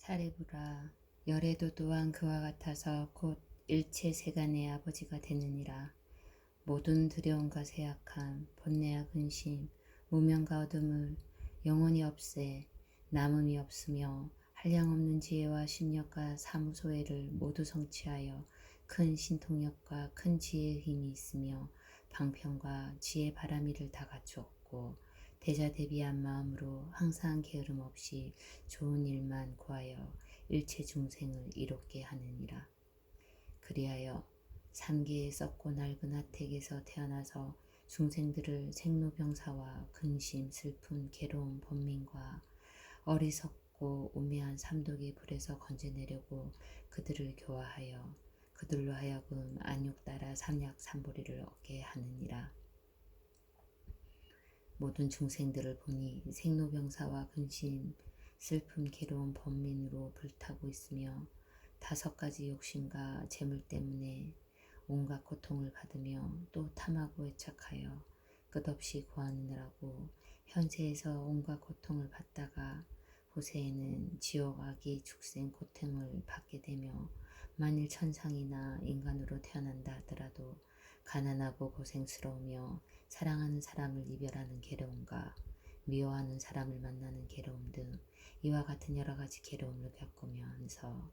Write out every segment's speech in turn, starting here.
사리부라. 열애도 또한 그와 같아서 곧 일체 세간의 아버지가 되느니라. 모든 두려움과 세약함, 번뇌와 근심, 무명과 어둠을 영원히 없애 남음이 없으며 한량없는 지혜와 심력과 사무소회를 모두 성취하여 큰 신통력과 큰 지혜의 힘이 있으며 방편과 지혜 바라미를 다 갖추었고 대자대비한 마음으로 항상 게으름 없이 좋은 일만 구하여 일체 중생을 이롭게 하느니라. 그리하여 삼계의 썩고 낡은 하택에서 태어나서 중생들을 생로병사와 근심, 슬픔, 괴로움, 번민과 어리석고 우매한 삼독의 불에서 건져내려고 그들을 교화하여 그들로 하여금 안욕 따라 삼약 삼보리를 얻게 하느니라. 모든 중생들을 보니 생로병사와 근심, 슬픔, 괴로움, 번민으로 불타고 있으며 5가지 욕심과 재물 때문에 온갖 고통을 받으며 또 탐하고 애착하여 끝없이 구하느라고 현세에서 온갖 고통을 받다가 후세에는 지옥 악의 축생 고통을 받게 되며 만일 천상이나 인간으로 태어난다 하더라도 가난하고 고생스러우며 사랑하는 사람을 이별하는 괴로움과 미워하는 사람을 만나는 괴로움 등 이와 같은 여러 가지 괴로움을 겪으면서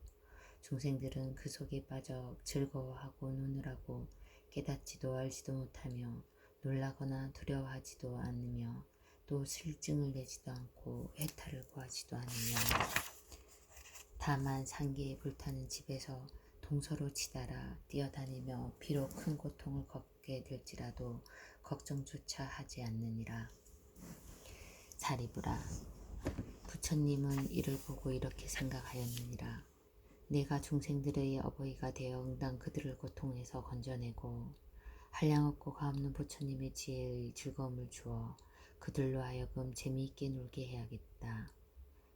중생들은 그 속에 빠져 즐거워하고 노느라고 깨닫지도 알지도 못하며 놀라거나 두려워하지도 않으며 또 실증을 내지도 않고 해탈을 구하지도 않으며 다만 상계에 불타는 집에서 동서로 치달아 뛰어다니며 비록 큰 고통을 겪게 될지라도 걱정조차 하지 않느니라. 사리부라. 부처님은 이를 보고 이렇게 생각하였느니라. 내가 중생들의 어버이가 되어 응당 그들을 고통에서 건져내고 한량없고 가없는 부처님의 지혜의 즐거움을 주어 그들로 하여금 재미있게 놀게 해야겠다.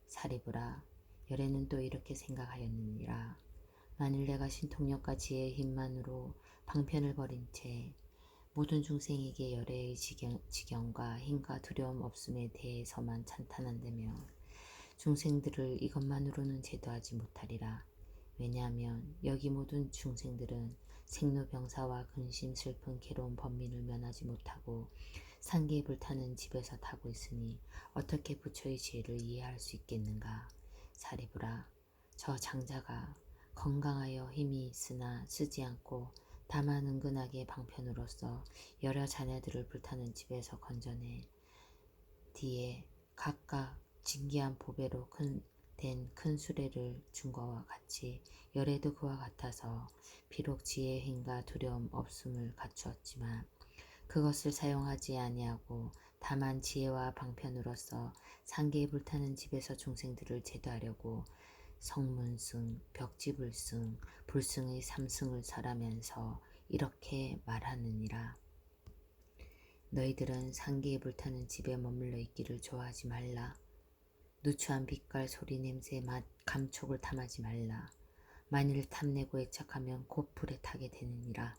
사리부라. 열애는 또 이렇게 생각하였느니라. 만일 내가 신통력과 지혜의 힘만으로 방편을 벌인 채 모든 중생에게 열애의 지경과 힘과 두려움 없음에 대해서만 찬탄한다면 중생들을 이것만으로는 제도하지 못하리라. 왜냐하면 여기 모든 중생들은 생로병사와 근심, 슬픔, 괴로운 번민을 면하지 못하고 상계에 불타는 집에서 타고 있으니 어떻게 부처의 지혜를 이해할 수 있겠는가. 사리부라. 저 장자가 건강하여 힘이 있으나 쓰지 않고 다만 은근하게 방편으로서 여러 자녀들을 불타는 집에서 건져내 뒤에 각각 진기한 보배로 된 큰 수레를 준 것과 같이 열애도 그와 같아서 비록 지혜의 힘과 두려움 없음을 갖추었지만 그것을 사용하지 아니하고 다만 지혜와 방편으로서 상계에 불타는 집에서 중생들을 제도하려고 성문승, 벽지불승, 불승의 3승을 설하면서 이렇게 말하느니라. 너희들은 상계에 불타는 집에 머물러 있기를 좋아하지 말라. 누추한 빛깔, 소리, 냄새, 맛, 감촉을 탐하지 말라. 만일 탐내고 애착하면 곧 불에 타게 되느니라.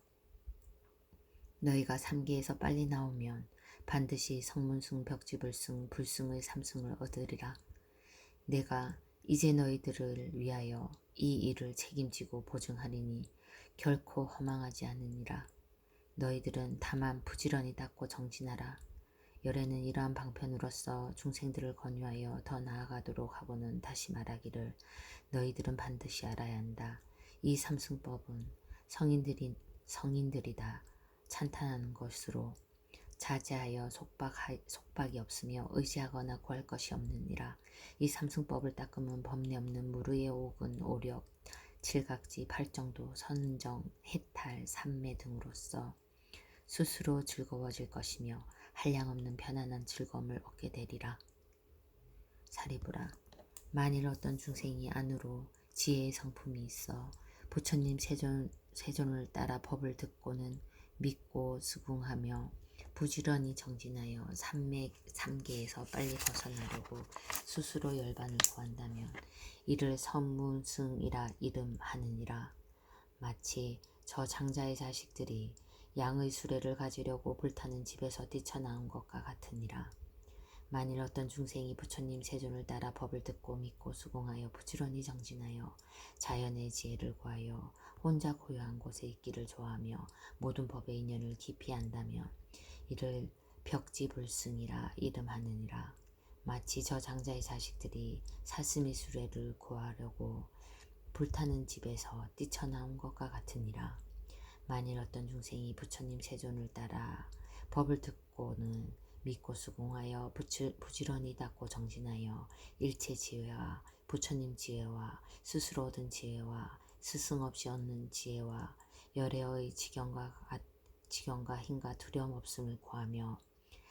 너희가 삼계에서 빨리 나오면 반드시 성문승, 벽지불승, 불승의 3승을 얻으리라. 내가 이제 너희들을 위하여 이 일을 책임지고 보증하리니 결코 허망하지 않으니라. 너희들은 다만 부지런히 닦고 정진하라. 열애는 이러한 방편으로서 중생들을 권유하여 더 나아가도록 하고는 다시 말하기를 너희들은 반드시 알아야 한다. 이 삼승법은 성인들이다 찬탄하는 것으로 자제하여 속박이 없으며 의지하거나 구할 것이 없느니라. 이 삼승법을 닦으면 법례 없는 무르의 오근, 오력, 칠각지, 팔정도, 선정, 해탈, 삼매 등으로써 스스로 즐거워질 것이며 한량없는 편안한 즐거움을 얻게 되리라. 사리부라. 만일 어떤 중생이 안으로 지혜의 성품이 있어 부처님 세존을 따라 법을 듣고는 믿고 수긍하며 부지런히 정진하여 삼계에서 빨리 벗어나려고 스스로 열반을 구한다면 이를 선문승이라 이름하느니라. 마치 저 장자의 자식들이 양의 수레를 가지려고 불타는 집에서 뛰쳐나온 것과 같으니라. 만일 어떤 중생이 부처님 세존을 따라 법을 듣고 믿고 수긍하여 부지런히 정진하여 자연의 지혜를 구하여 혼자 고요한 곳에 있기를 좋아하며 모든 법의 인연을 깊이 안다면 이를 벽지불승이라 이름하느니라. 마치 저 장자의 자식들이 사스미 수레를 구하려고 불타는 집에서 뛰쳐나온 것과 같으니라. 만일 어떤 중생이 부처님 세존을 따라 법을 듣고는 믿고 수긍하여 부지런히 닦고 정진하여 일체 지혜와 부처님 지혜와 스스로 얻은 지혜와 스승 없이 얻는 지혜와 열애의 지경과 힘과 두려움 없음을 구하며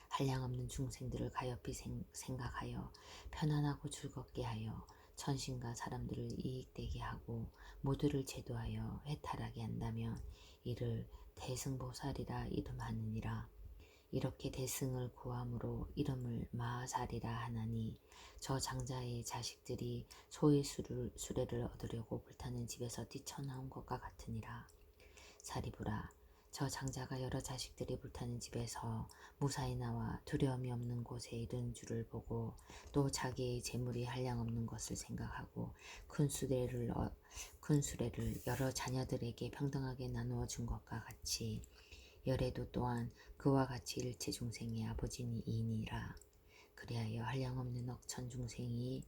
한량없는 중생들을 가엾이 생각하여 편안하고 즐겁게 하여 천신과 사람들을 이익되게 하고 모두를 제도하여 해탈하게 한다면 이를 대승보살이라 이름하느니라. 이렇게 대승을 구함으로 이름을 마하살이라 하나니 저 장자의 자식들이 소의 수레를 얻으려고 불타는 집에서 뛰쳐나온 것과 같으니라. 사리부라, 저 장자가 여러 자식들이 불타는 집에서 무사히 나와 두려움이 없는 곳에 이른 줄을 보고 또 자기의 재물이 한량없는 것을 생각하고 큰 수레를 여러 자녀들에게 평등하게 나누어 준 것과 같이 열애도 또한 그와 같이 일체 중생의 아버지이니라. 그리하여 한량없는 억천 중생이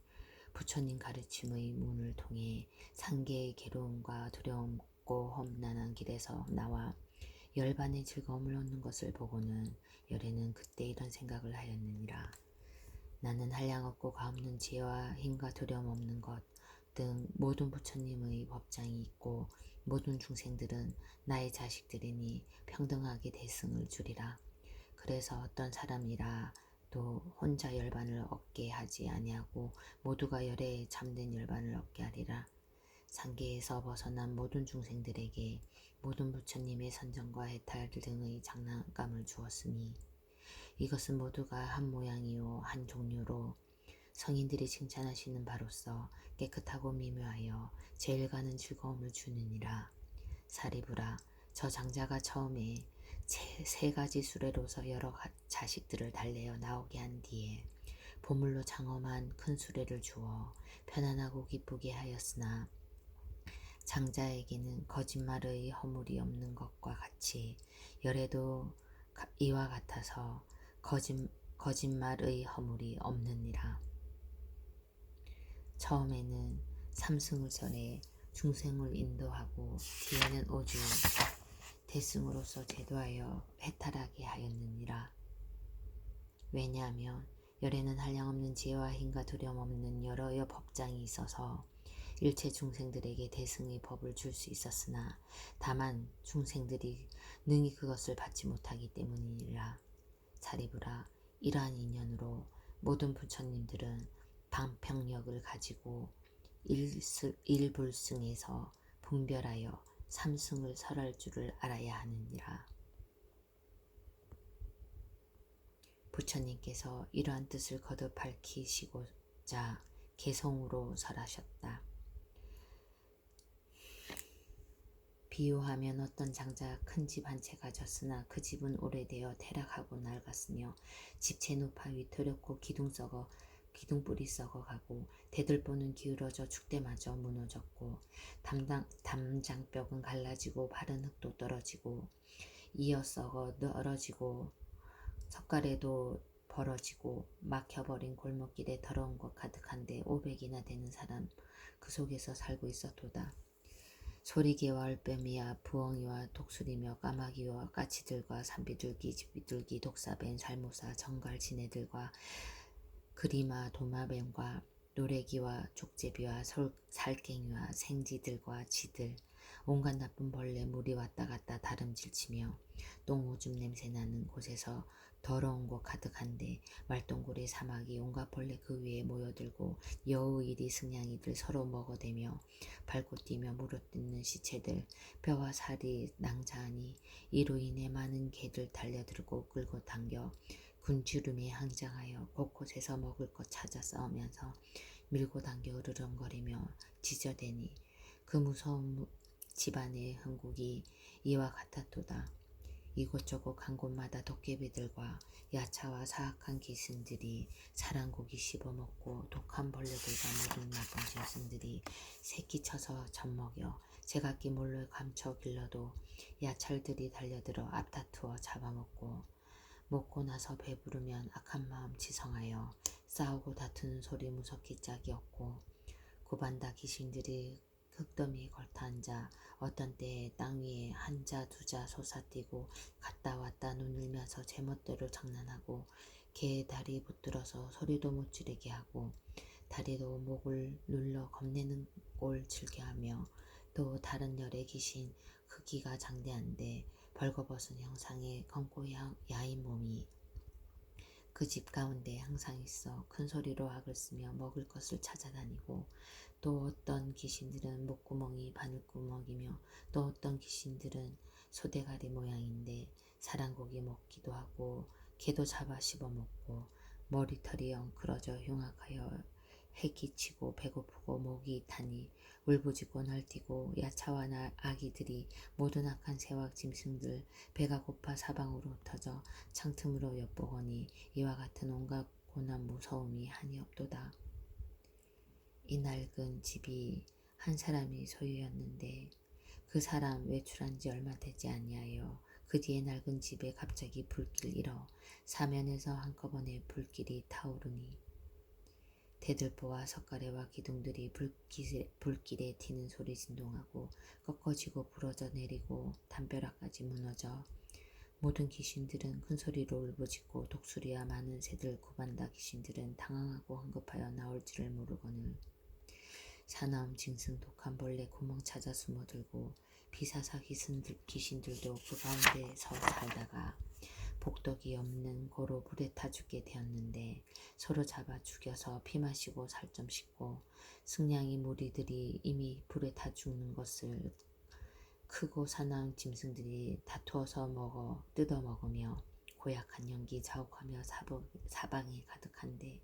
부처님 가르침의 문을 통해 상계의 괴로움과 두려움고 험난한 길에서 나와 열반의 즐거움을 얻는 것을 보고는 열애는 그때 이런 생각을 하였느니라. 나는 한량없고 가없는 지혜와 힘과 두려움 없는 것 등 모든 부처님의 법장이 있고 모든 중생들은 나의 자식들이니 평등하게 대승을 주리라. 그래서 어떤 사람이라 또 혼자 열반을 얻게 하지 아니하고 모두가 열애에 참된 열반을 얻게 하리라. 상계에서 벗어난 모든 중생들에게 모든 부처님의 선정과 해탈 등의 장난감을 주었으니 이것은 모두가 한 모양이요 한 종류로 성인들이 칭찬하시는 바로서 깨끗하고 미묘하여 제일 가는 즐거움을 주느니라. 사리부라, 저 장자가 처음에 세 가지 수레로서 여러 자식들을 달래어 나오게 한 뒤에 보물로 장엄한 큰 수레를 주어 편안하고 기쁘게 하였으나 장자에게는 거짓말의 허물이 없는 것과 같이 열애도 이와 같아서 거짓말의 허물이 없느니라. 처음에는 삼승을 설해 중생을 인도하고 뒤에는 오주 대승으로서 제도하여 해탈하게 하였느니라. 왜냐하면 열애는 한량없는 지혜와 힘과 두려움 없는 여러 법장이 있어서 일체 중생들에게 대승의 법을 줄 수 있었으나 다만 중생들이 능히 그것을 받지 못하기 때문이니라. 사리부라, 이러한 인연으로 모든 부처님들은 방평력을 가지고 일불승에서 분별하여 삼승을 설할 줄을 알아야 하느니라. 부처님께서 이러한 뜻을 거듭 밝히시고자 개성으로 설하셨다. 비유하면 어떤 장자가 큰 집 한 채 가졌으나 그 집은 오래되어 퇴락하고 낡았으며 집채 높아 위태롭고 기둥뿔이 썩어가고 대들보는 기울어져 축대마저 무너졌고 담장벽은 갈라지고 바른 흙도 떨어지고 이어 썩어 떨어지고 석가래도 벌어지고 막혀버린 골목길에 더러운 것 가득한데 500이나 되는 사람 그 속에서 살고 있었도다. 소리개와 얼빼미와 부엉이와 독수리며 까마귀와 까치들과 산비둘기, 집비둘기, 독사뱀, 살모사, 정갈, 지네들과 그리마, 도마뱀과 노래기와 족제비와 살갱이와 생쥐들과 쥐들, 온갖 나쁜 벌레 무리 왔다 갔다 다름질치며 똥오줌 냄새나는 곳에서 더러운 곳 가득한데 말똥고래 사마귀 온갖 벌레 그 위에 모여들고 여우이리 승냥이들 서로 먹어대며 밟고 뛰며 물어뜯는 시체들 뼈와 살이 낭자하니 이로 인해 많은 개들 달려들고 끌고 당겨 군주름에 항장하여 곳곳에서 먹을 것 찾아 싸우면서 밀고 당겨 으르렁거리며 지저대니 그 무서운 집안의 흥국이 이와 같았도다. 이곳저곳 간 곳마다 도깨비들과 야차와 사악한 기승들이 사랑고기 씹어먹고 독한 벌레들과 모든 나쁜 짐승들이 새끼쳐서 젖먹여 제각기 몰래 감춰 길러도 야찰들이 달려들어 앞다투어 잡아먹고 먹고 나서 배부르면 악한 마음 지성하여 싸우고 다투는 소리 무섭기 짝이 없고 구반다 귀신들이 흙더미에 걸터앉아 어떤 때에 땅 위에 한자 두자 솟아뛰고 갔다 왔다 눈을면서 제멋대로 장난하고 개의 다리 붙들어서 소리도 못 지르게 하고 다리도 목을 눌러 겁내는 꼴 즐겨하며 또 다른 열의 귀신 크기가 장대한데 벌거벗은 형상의 검고 야인 몸이 그 집 가운데 항상 있어 큰 소리로 악을 쓰며 먹을 것을 찾아다니고 또 어떤 귀신들은 목구멍이 바늘구멍이며 또 어떤 귀신들은 소대가리 모양인데 사랑고기 먹기도 하고 개도 잡아 씹어먹고 머리털이 엉클어져 흉악하여 해끼치고 배고프고 목이 타니 울부짖고 날뛰고 야차와 아기들이 모든 악한 새와 짐승들 배가 고파 사방으로 흩어져 창틈으로 엿보거니 이와 같은 온갖 고난 무서움이 한이 없도다. 이 낡은 집이 한 사람이 소유였는데 그 사람 외출한 지 얼마 되지 아니하여 그 뒤에 낡은 집에 갑자기 불길 일어 사면에서 한꺼번에 불길이 타오르니 대들보와 석가래와 기둥들이 불길에 튀는 소리 진동하고 꺾어지고 부러져 내리고 담벼락까지 무너져 모든 귀신들은 큰 소리로 울부짖고 독수리와 많은 새들 구반다 귀신들은 당황하고 황급하여 나올지를 모르거늘 사나움 징승 독한 벌레 구멍 찾아 숨어들고 비사사 귀신들도 그 가운데서 살다가 복덕이 없는 고로 불에 타 죽게 되었는데 서로 잡아 죽여서 피 마시고 살 좀 씻고 승냥이 무리들이 이미 불에 타 죽는 것을 크고 사나운 짐승들이 다투어서 뜯어 먹으며 고약한 연기 자욱하며 사방이 가득한데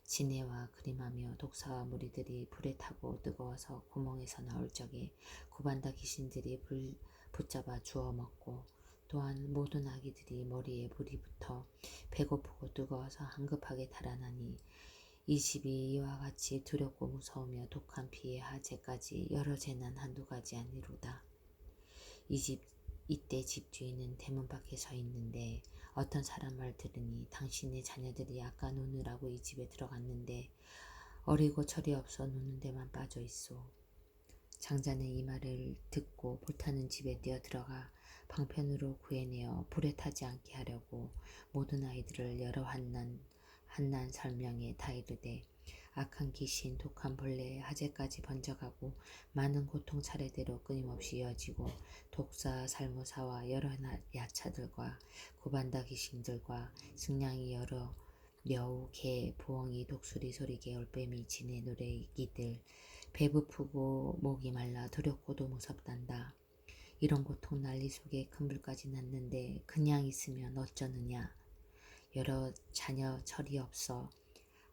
진해와 그림하며 독사와 무리들이 불에 타고 뜨거워서 구멍에서 나올 적에 구반다 귀신들이 불 붙잡아 주워 먹고 또한 모든 아기들이 머리에 불이 붙어 배고프고 뜨거워서 한급하게 달아나니 이 집이 이와 같이 두렵고 무서우며 독한 피의 하재까지 여러 재난 한두 가지 아니로다. 이때 집주인은 대문 밖에 서 있는데 어떤 사람 말 들으니 당신의 자녀들이 아까 노느라고 이 집에 들어갔는데 어리고 철이 없어 노는 데만 빠져 있소. 장자는 이 말을 듣고 불타는 집에 뛰어들어가 방편으로 구해내어 불에 타지 않게 하려고 모든 아이들을 여러 한난 설명에 다 이르되 악한 귀신 독한 벌레의 하재까지 번져가고 많은 고통 차례대로 끊임없이 이어지고 독사 살모사와 여러 야차들과 구반다 귀신들과 승냥이 여러 여우 개 부엉이 독수리 소리개 올빼미 진해 노래기들 배부프고 목이 말라 두렵고도 무섭단다. 이런 고통 난리 속에 큰 불까지 났는데 그냥 있으면 어쩌느냐. 여러 자녀 철이 없어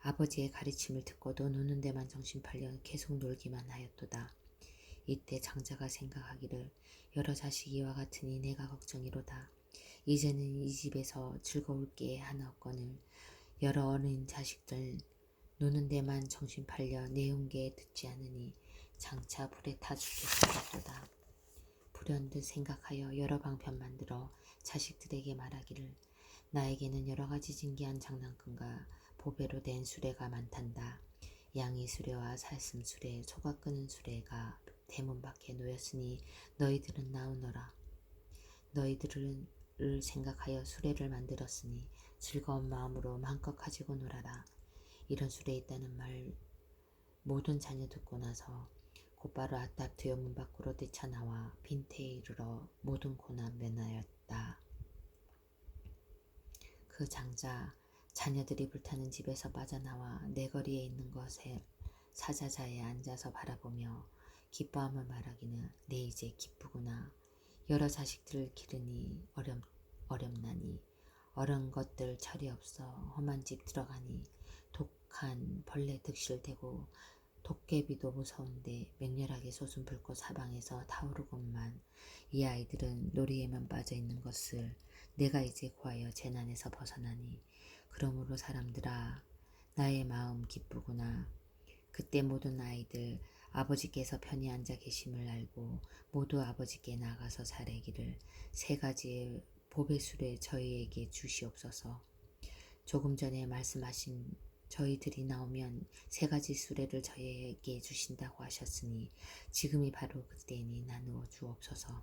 아버지의 가르침을 듣고도 노는 데만 정신 팔려 계속 놀기만 하였도다. 이때 장자가 생각하기를 여러 자식이 이와 같으니 내가 걱정이로다. 이제는 이 집에서 즐거울 게 하나 없거늘 여러 어린 자식들 노는 데만 정신 팔려 내용계 듣지 않으니 장차 불에 타 죽겠으리도다. 불현듯 생각하여 여러 방편 만들어 자식들에게 말하기를 나에게는 여러 가지 진기한 장난감과 보배로 된 수레가 많단다. 양이 수레와 살슴 수레, 소가 끄는 수레가 대문 밖에 놓였으니 너희들은 나오너라. 너희들을 생각하여 수레를 만들었으니 즐거운 마음으로 마음껏 가지고 놀아라. 이런 수레 있다는 말 모든 자녀 듣고 나서 곧바로 아따투어 문 밖으로 뛰쳐나와 빈터에 이르러 모든 고난 면하였다. 그 장자 자녀들이 불타는 집에서 빠져나와 내거리에 있는 것에 사자자에 앉아서 바라보며 기뻐하며 말하기는 내 이제 기쁘구나. 여러 자식들을 기르니 어렵나니 어려운 것들 철이 없어 험한 집 들어가니 독한 벌레 득실대고 도깨비도 무서운데 맹렬하게 솟은 불꽃 사방에서 타오르건만 이 아이들은 놀이에만 빠져 있는 것을 내가 이제 구하여 재난에서 벗어나니 그러므로 사람들아 나의 마음 기쁘구나. 그때 모든 아이들 아버지께서 편히 앉아 계심을 알고 모두 아버지께 나가서 잘하기를 세 가지의 보배 수레 저희에게 주시옵소서. 조금 전에 말씀하신 저희들이 나오면 세 가지 수레를 저희에게 주신다고 하셨으니 지금이 바로 그때니 나누어 주옵소서.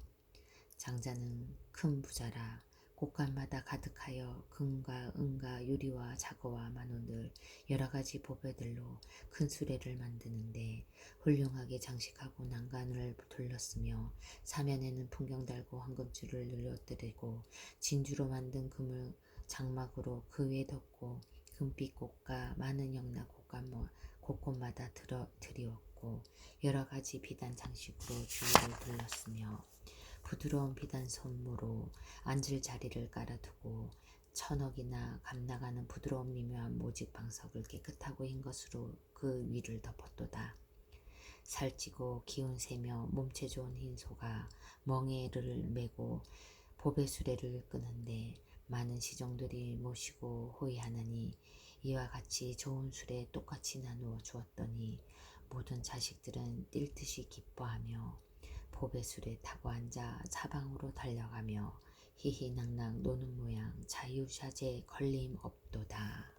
장자는 큰 부자라 곳간마다 가득하여 금과 은과 유리와 자거와 만원들 여러 가지 보배들로 큰 수레를 만드는데 훌륭하게 장식하고 난간을 둘렀으며 사면에는 풍경 달고 황금줄을 늘어뜨리고 진주로 만든 금을 장막으로 그 위에 덮고 금빛 꽃과 많은 영락 곳곳마다 드리웠고 여러 가지 비단 장식으로 주위를 둘렀으며 부드러운 비단 선무로 앉을 자리를 깔아두고 천억이나 감나가는 부드러운 미묘한 모직 방석을 깨끗하고 흰 것으로 그 위를 덮었도다. 살찌고 기운세며 몸체 좋은 흰 소가 멍에를 메고 보배 수레를 끄는데 많은 시종들이 모시고 호위하느니 이와 같이 좋은 수레 똑같이 나누어 주었더니 모든 자식들은 뛸 듯이 기뻐하며 보배술에 타고 앉아 사방으로 달려가며 히히낙낙 노는 모양 자유자재 걸림 없도다.